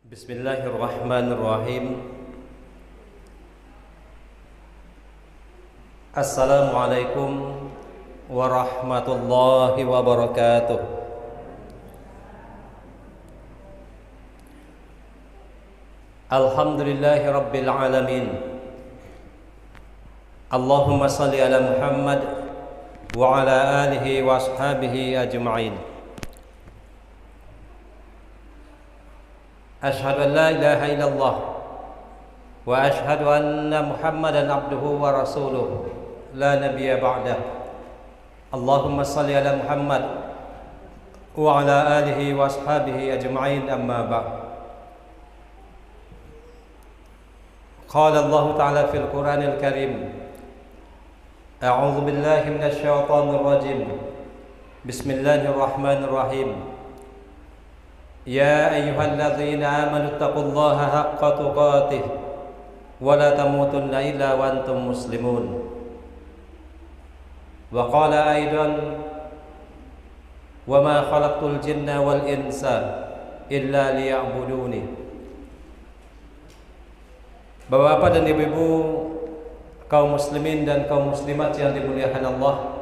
Bismillahirrahmanirrahim. Assalamualaikum warahmatullahi wabarakatuh. Alhamdulillahi rabbil alamin. Allahumma salli ala Muhammad wa ala alihi wa ashabihi ajma'in. Ashhadu an la ilaha illallah wa ashhadu anna Muhammadan abduhu wa rasuluh la nabiyya ba'dah. Allahumma salli ala Muhammad wa ala alihi wa ashabihi ajma'in, amma ba'd. Qala Allah ta'ala fil Qur'anil Karim, a'udzu billahi minasy syaithanir rajim. Bismillahirrahmanirrahim. Ya ayyuhalladzina amanu taqullaha haqqa tuqatih wa la tamutunna illa wa antum muslimun. Wa qala aidan, wa ma khalaqtul jinna wal insa illa liya'buduni. Bapak-bapak dan ibu-ibu, kaum muslimin dan kaum muslimat yang dimuliakan Allah,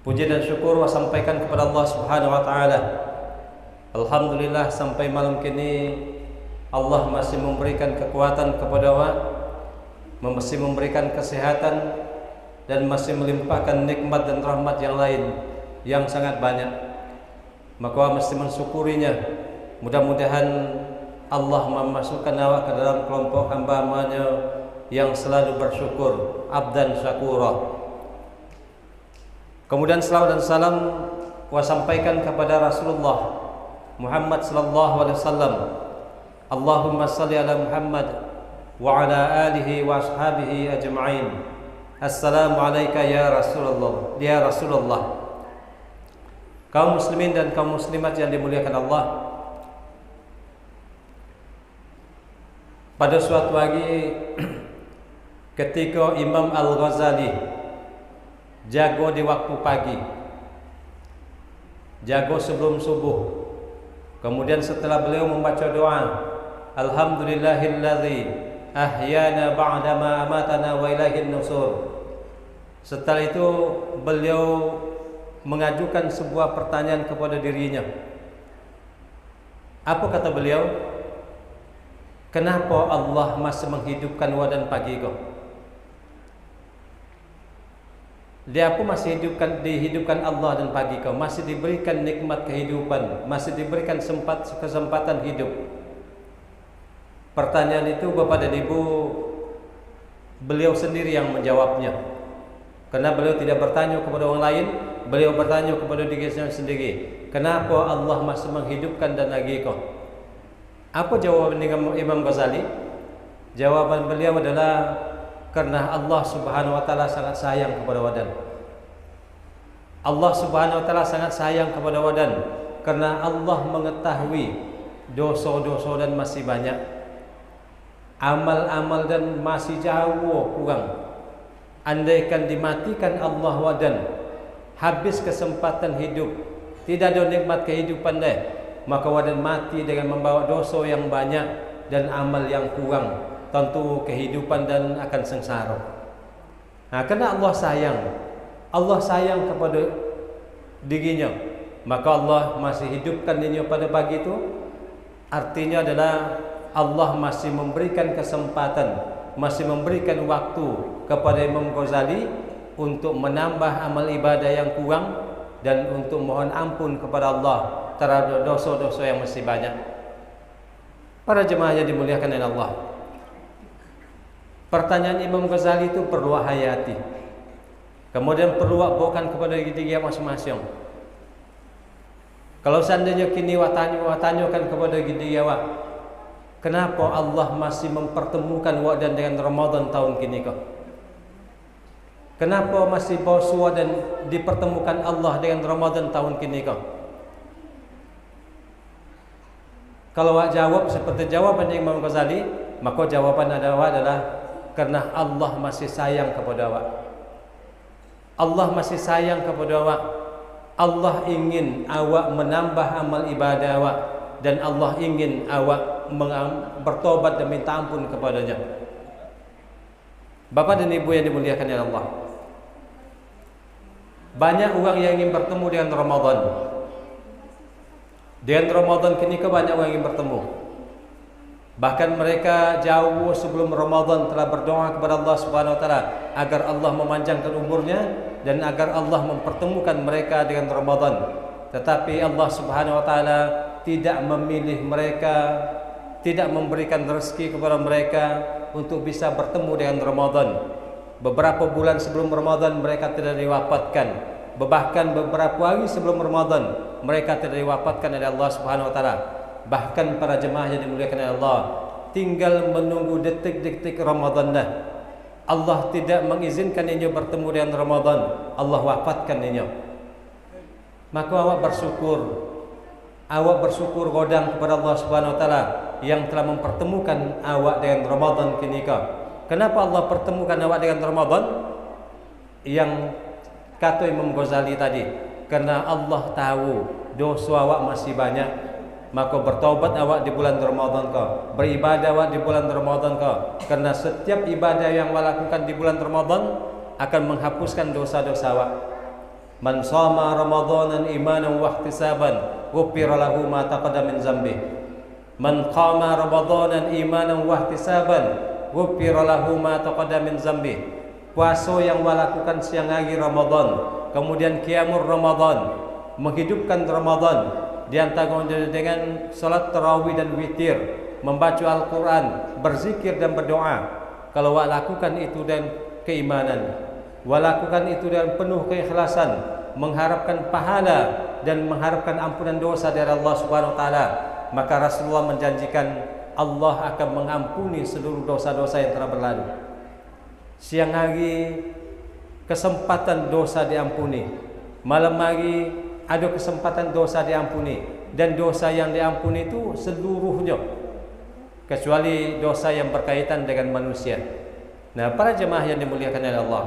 puji dan syukur sampaikan kepada Allah Subhanahu wa taala. Alhamdulillah, sampai malam kini Allah masih memberikan kekuatan kepada wa, masih memberikan kesehatan, dan masih melimpahkan nikmat dan rahmat yang lain yang sangat banyak. Maka wa mesti mensyukurinya. Mudah-mudahan Allah memasukkan awak ke dalam kelompok hamba-Nya yang selalu bersyukur, abdan syakura. Kemudian salawat dan salam wa sampaikan kepada Rasulullah Muhammad sallallahu alaihi wasallam. Allahumma salli ala Muhammad wa ala alihi wa ashabihi ajma'in. Assalamu alayka ya Rasulullah, ya Rasulullah. Kaum muslimin dan kaum muslimat yang dimuliakan Allah, pada suatu pagi ketika Imam Al-Ghazali jago di waktu pagi, jago sebelum subuh, kemudian setelah beliau membaca doa, Alhamdulillahilladzi ahyana ba'dama amatana wa ilaihin nusur. Setelah itu beliau mengajukan sebuah pertanyaan kepada dirinya. Apa kata beliau? Kenapa Allah masih menghidupkan wa dan pagi kau? Dia apa masih dihidupkan Allah dan pagi kau, masih diberikan nikmat kehidupan, masih diberikan kesempatan hidup. Pertanyaan itu Bapak dan Ibu, beliau sendiri yang menjawabnya. Karena beliau tidak bertanya kepada orang lain, beliau bertanya kepada dirinya sendiri. Kenapa Allah masih menghidupkan dan lagi kau? Apa jawaban Imam Ghazali? Jawaban beliau adalah karena Allah Subhanahu wa taala sangat sayang kepada wadan. Allah Subhanahu wa taala sangat sayang kepada wadan karena Allah mengetahui dosa-dosa dan masih banyak, amal-amal dan masih jauh kurang. Andaikan dimatikan Allah wadan, habis kesempatan hidup, tidak ada nikmat kehidupan deh, maka wadan mati dengan membawa dosa yang banyak dan amal yang kurang, tentu kehidupan dan akan sengsara. Nah, karena Allah sayang kepada dirinya, maka Allah masih hidupkan dirinya pada pagi itu. Artinya adalah Allah masih memberikan kesempatan, masih memberikan waktu kepada Imam Ghazali untuk menambah amal ibadah yang kurang dan untuk mohon ampun kepada Allah terhadap dosa-dosa yang masih banyak. Para jemaah yang dimuliakan oleh Allah, pertanyaan Imam Ghazali itu perlu hayati, kemudian perlu bawakan kepada diri masing-masing. Kalau seandainya kini tanyakan kepada diri awak, kenapa Allah masih mempertemukan wadan dengan Ramadan tahun kini kau? Kenapa masih puasa dan dipertemukan Allah dengan Ramadan tahun kini kau? Kalau awak jawab seperti jawaban Imam Ghazali, maka jawaban adalah karena Allah masih sayang kepada awak. Allah masih sayang kepada awak. Allah ingin awak menambah amal ibadah awak, dan Allah ingin awak bertobat dan minta ampun kepadanya. Bapak dan Ibu yang dimuliakan oleh Allah, banyak orang yang ingin bertemu dengan Ramadan. Dengan Ramadan kini banyak orang yang ingin bertemu. Bahkan mereka jauh sebelum Ramadan telah berdoa kepada Allah Subhanahu wa taala agar Allah memanjangkan umurnya dan agar Allah mempertemukan mereka dengan Ramadan. Tetapi Allah Subhanahu wa taala tidak memilih mereka, tidak memberikan rezeki kepada mereka untuk bisa bertemu dengan Ramadan. Beberapa bulan sebelum Ramadan mereka tidak diwafatkan. Bahkan beberapa hari sebelum Ramadan mereka tidak diwafatkan oleh Allah Subhanahu wa taala. Bahkan para jemaah yang dimuliakan oleh Allah, tinggal menunggu detik-detik Ramadan dah. Allah tidak mengizinkan inya bertemu dengan Ramadan, Allah wafatkan inya. Maka awak bersyukur godang kepada Allah Subhanahu wa taala yang telah mempertemukan awak dengan Ramadan kini. Kenapa Allah pertemukan awak dengan Ramadan? Yang kata Imam Ghazali tadi, karena Allah tahu dosa awak masih banyak, maka bertaubat awak di bulan Ramadan beribadah awak di bulan Ramadan karena setiap ibadah yang awak lakukan di bulan Ramadan akan menghapuskan dosa-dosa awak. Man shama ramadanan imanan wa ihtisaban ghufira lahu ma taqaddama min dzambi. Man qama ramadanan imanan wa ihtisaban ghufira lahu ma taqaddama min dzambi. Puasa yang awak lakukan siang hari Ramadan, kemudian qiyamul Ramadan, menghidupkan Ramadan di antara dengan salat tarawih dan witir, membaca Al-Quran, berzikir dan berdoa. Kalau awak lakukan itu dengan keimanan, awak lakukan itu dengan penuh keikhlasan, mengharapkan pahala dan mengharapkan ampunan dosa dari Allah Subhanahu wa taala, maka Rasulullah menjanjikan Allah akan mengampuni seluruh dosa-dosa yang telah berlalu. Siang hari kesempatan dosa diampuni, malam hari ada kesempatan dosa diampuni, dan dosa yang diampuni itu seluruhnya kecuali dosa yang berkaitan dengan manusia. Nah, para jemaah yang dimuliakan oleh Allah,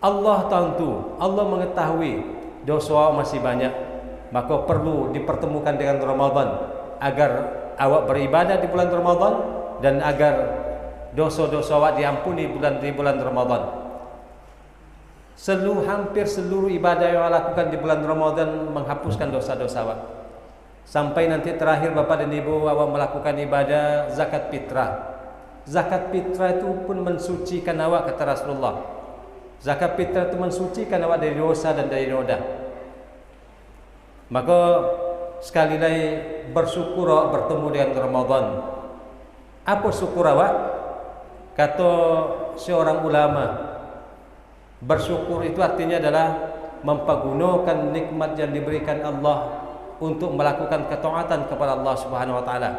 Allah tentu Allah mengetahui dosa masih banyak, maka perlu dipertemukan dengan Ramadan agar awak beribadah di bulan Ramadan dan agar dosa-dosa awak diampuni di bulan Ramadan. Hampir seluruh ibadah yang awak lakukan di bulan Ramadan menghapuskan dosa-dosa awak. Sampai nanti terakhir Bapak dan Ibu awak melakukan ibadah zakat fitrah. Zakat fitrah itu pun mensucikan awak, kata Rasulullah. Zakat fitrah itu mensucikan awak dari dosa dan dari noda. Maka sekali lagi bersyukur awak bertemu dengan Ramadan. Apa syukur awak? Kata seorang ulama, bersyukur itu artinya adalah mempergunakan nikmat yang diberikan Allah untuk melakukan ketaatan kepada Allah Subhanahu wa taala.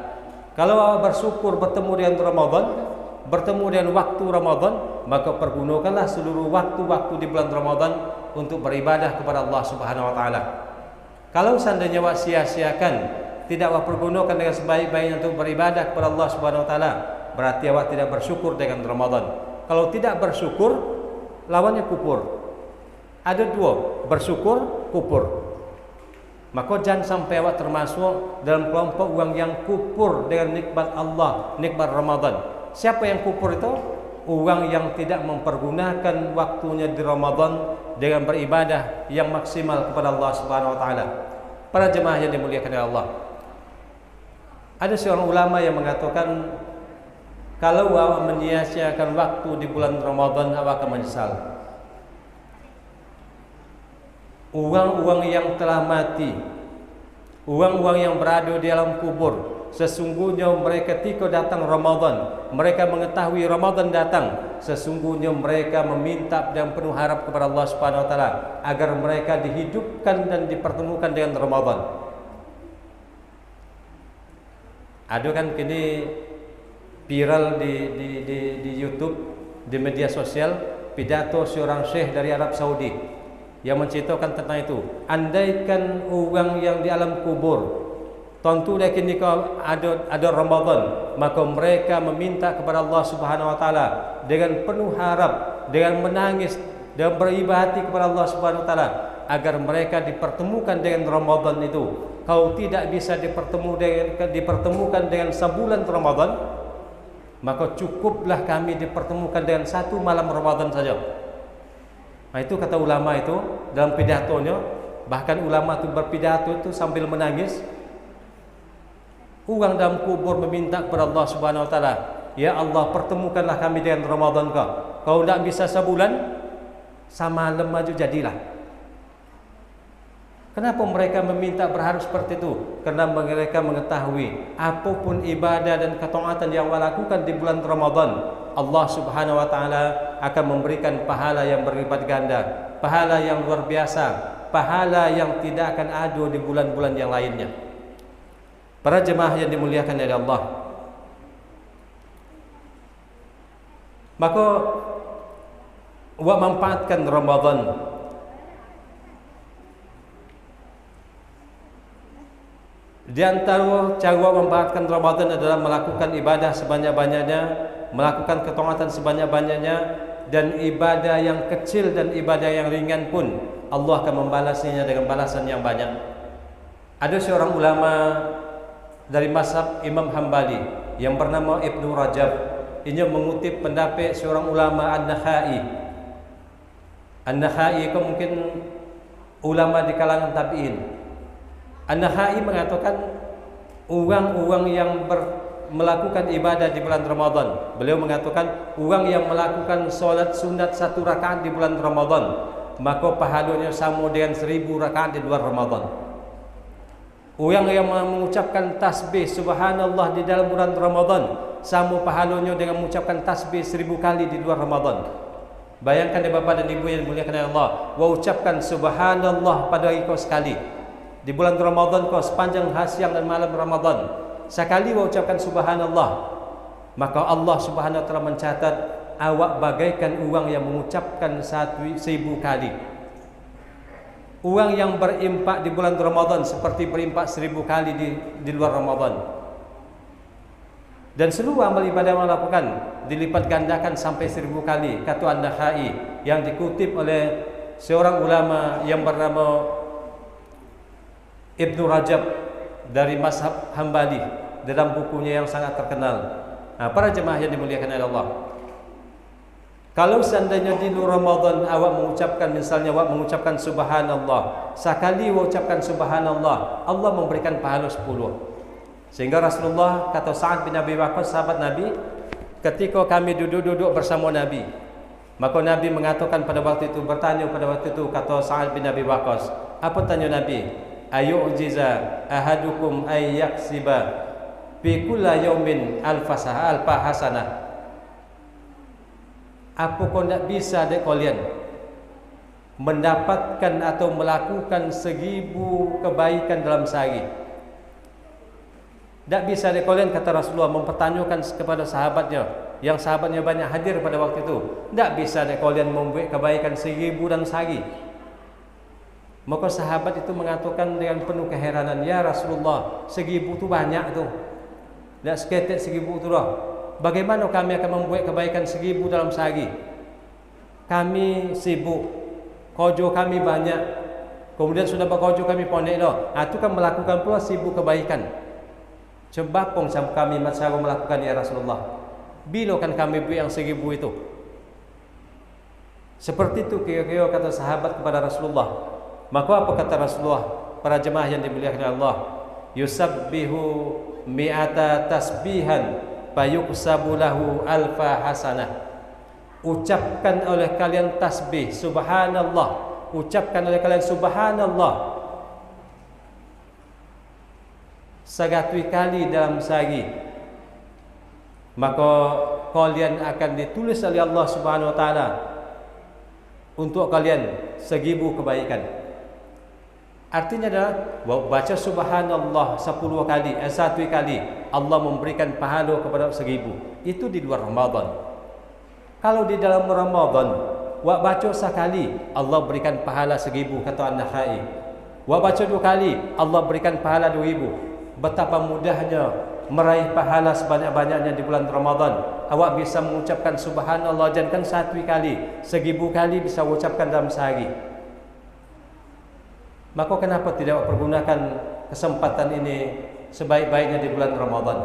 Kalau awak bersyukur bertemu dengan Ramadan, bertemu dengan waktu Ramadan, maka pergunakanlah seluruh waktu-waktu di bulan Ramadan untuk beribadah kepada Allah Subhanahu wa taala. Kalau seandainya awak sia-siakan, tidak awak pergunakan dengan sebaik-baiknya untuk beribadah kepada Allah Subhanahu wa taala, berarti awak tidak bersyukur dengan Ramadan. Kalau tidak bersyukur, lawannya kufur. Ada dua, bersyukur, kufur. Maka jangan sampai awak termasuk dalam kelompok orang yang kufur dengan nikmat Allah, nikmat Ramadan. Siapa yang kufur itu? Orang yang tidak mempergunakan waktunya di Ramadan dengan beribadah yang maksimal kepada Allah Subhanahu wa taala. Para jemaah yang dimuliakan oleh Allah, ada seorang ulama yang mengatakan, kalau awak menyia-nyiakan waktu di bulan Ramadan, awak akan menyesal. Orang-orang yang telah mati, orang-orang yang berada di alam kubur, sesungguhnya mereka ketika datang Ramadan, mereka mengetahui Ramadan datang, sesungguhnya mereka meminta dan penuh harap kepada Allah Subhanahu wa taala agar mereka dihidupkan dan dipertemukan dengan Ramadan. Ada kan kini viral di YouTube, di media sosial, pidato seorang syekh dari Arab Saudi yang menceritakan tentang itu. Andaikan orang yang di alam kubur tentu dah kini ada Ramadan, maka mereka meminta kepada Allah Subhanahu wa taala dengan penuh harap, dengan menangis dan beribadah kepada Allah Subhanahu wa taala agar mereka dipertemukan dengan Ramadan itu, kau tidak bisa dipertemukan dengan sebulan Ramadan, maka cukuplah kami dipertemukan dengan satu malam Ramadan saja. Nah, itu kata ulama itu dalam pidatonya. Bahkan ulama itu berpidato itu sambil menangis. Orang dalam kubur meminta kepada Allah Subhanahu Wa Taala, ya Allah, pertemukanlah kami dengan Ramadan kau. Kau tidak bisa sebulan, semalam aja jadilah. Kenapa mereka meminta berharap seperti itu? Karena mereka mengetahui apapun ibadah dan ketaatan yang mereka lakukan di bulan Ramadan, Allah Subhanahu Wa Taala akan memberikan pahala yang berlipat ganda, pahala yang luar biasa, pahala yang tidak akan ada di bulan-bulan yang lainnya. Para jemaah yang dimuliakan oleh Allah, maka manfaatkan Ramadan. Di antara cara memanfaatkan Ramadan adalah melakukan ibadah sebanyak-banyaknya, melakukan ketaatan sebanyak-banyaknya, dan ibadah yang kecil dan ibadah yang ringan pun Allah akan membalasnya dengan balasan yang banyak. Ada seorang ulama dari mazhab Imam Hambali yang bernama Ibnu Rajab. Ia mengutip pendapat seorang ulama An-Nakhai. An-Nakhai itu mungkin ulama di kalangan tabi'in. An-Nakhai mengatakan orang-orang yang melakukan ibadah di bulan Ramadan, beliau mengatakan orang yang melakukan solat sunat 1 rakaat di bulan Ramadan, maka pahalanya sama dengan 1000 rakaat di luar Ramadan. Orang yang mengucapkan tasbih subhanallah di dalam bulan Ramadan, sama pahalanya dengan mengucapkan tasbih 1000 kali di luar Ramadan. Bayangkan ya Bapak dan Ibu yang dimuliakan Allah, wa ucapkan subhanallah pada hari kau sekali. Di bulan Ramadan kau sepanjang siang dan malam Ramadan, sekali wa ucapkan subhanallah, maka Allah Subhanahu Wa Taala mencatat awak bagaikan orang yang mengucapkan 1000 kali. Orang yang berimpak di bulan Ramadan seperti berimpak 1000 kali di luar Ramadan. Dan seluruh amal ibadah yang melakukan dilipat gandakan sampai 1000 kali, kata An-Nakhai yang dikutip oleh seorang ulama yang bernama Ibnu Rajab dari mazhab Hambali dalam bukunya yang sangat terkenal. Nah, para jemaah yang dimuliakan oleh Allah, kalau seandainya di Ramadan awak mengucapkan, misalnya awak mengucapkan subhanallah, sekali awak ucapkan subhanallah, Allah memberikan pahala 10. Sehingga Rasulullah, kata Sa'ad bin Abi Waqqas, sahabat Nabi, ketika kami duduk-duduk bersama Nabi, maka Nabi mengatakan pada waktu itu, bertanya pada waktu itu, kata Sa'ad bin Abi Waqqas, apa tanya Nabi? Ayu'jiza ahadukum ay yaksiba fi kulli yaumin alfa hasanah. Apa kau tidak bisa dek kalian mendapatkan atau melakukan 1000 kebaikan dalam sehari? Tak bisa dek kalian, kata Rasulullah mempertanyakan kepada sahabatnya, yang sahabatnya banyak hadir pada waktu itu. Tak bisa dek kalian membuat kebaikan 1000 dalam sehari? Maka sahabat itu mengatakan dengan penuh keheranan, ya Rasulullah, 1000 itu banyak tu. Tak seketik 1000 itu lah. Bagaimana kami akan membuat kebaikan 1000 dalam sehari? Kami sibuk, kerja kami banyak, kemudian sudah bekerja kami pendek dah. Itu kan melakukan pula 1000 kebaikan. Coba pun kami cara melakukan, ya Rasulullah. Bila kan kami buat yang 1000 itu? Seperti itu kira-kira kata sahabat kepada Rasulullah. Maka apa kata Rasulullah? Para jemaah yang dimuliakan Allah, yusabbihu mi'ata tasbihan fayuqsabu lahu alfa hasanah. Ucapkan oleh kalian tasbih subhanallah, ucapkan oleh kalian subhanallah 100 kali dalam sehari, maka kalian akan ditulis oleh Allah Subhanahu Wa Taala untuk kalian 1000 kebaikan. Artinya adalah baca subhanallah 1 kali, Allah memberikan pahala kepada 1000. Itu di luar Ramadan. Kalau di dalam Ramadan, wak baca sekali, Allah berikan pahala 1000, kata An-Nakhai. Wak baca 2 kali, Allah berikan pahala 2000. Betapa mudahnya meraih pahala sebanyak-banyaknya di bulan Ramadan. Awak bisa mengucapkan subhanallah jangan 1 kali, 1000 kali bisa ucapkan dalam sehari. Maka kenapa tidak pergunakan kesempatan ini sebaik-baiknya di bulan Ramadan.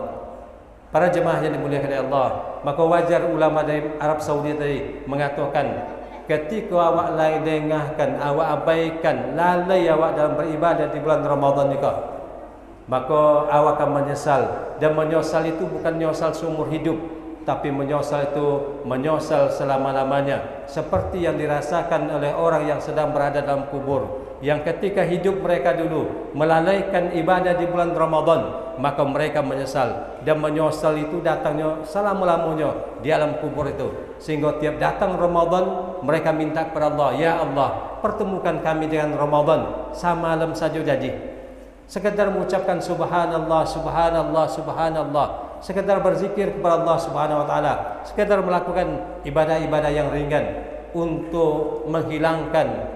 Para jemaah yang dimuliakan oleh Allah, maka wajar ulama dari Arab Saudi tadi mengatakan, ketika awak lengahkan, awak abaikan, lalai awak dalam beribadah di bulan Ramadan ni, maka awak akan menyesal. Dan menyesal itu bukan menyesal seumur hidup, tapi menyesal itu menyesal selama-lamanya, seperti yang dirasakan oleh orang yang sedang berada dalam kubur, yang ketika hidup mereka dulu melalaikan ibadah di bulan Ramadan, maka mereka menyesal. Dan menyesal itu datangnya selama-lamanya di alam kubur itu, sehingga tiap datang Ramadan mereka minta kepada Allah, ya Allah, pertemukan kami dengan Ramadan semalam saja jadi. Sekedar mengucapkan subhanallah, subhanallah, subhanallah, sekedar berzikir kepada Allah Subhanahu wa taala, sekedar melakukan ibadah-ibadah yang ringan untuk menghilangkan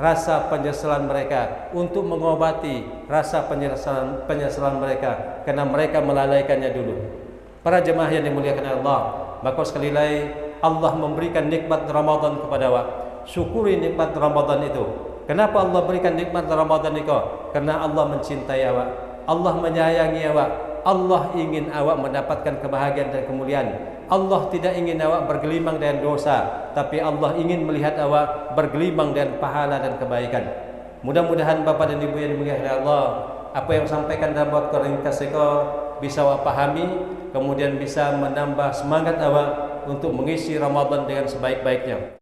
rasa penyesalan mereka, untuk mengobati rasa penyesalan mereka karena mereka melalaikannya dulu. Para jemaah yang dimuliakan Allah, maka sekali lagi Allah memberikan nikmat Ramadan kepada awak. Syukuri nikmat Ramadan itu. Kenapa Allah berikan nikmat Ramadan itu? Karena Allah mencintai awak, Allah menyayangi awak, Allah ingin awak mendapatkan kebahagiaan dan kemuliaan. Allah tidak ingin awak bergelimang dengan dosa, tapi Allah ingin melihat awak bergelimang dengan pahala dan kebaikan. Mudah-mudahan Bapak dan Ibu yang dimuliakan Allah, apa yang sampaikan dalam waktu ringkas ini bisa awak pahami, kemudian bisa menambah semangat awak untuk mengisi Ramadan dengan sebaik-baiknya.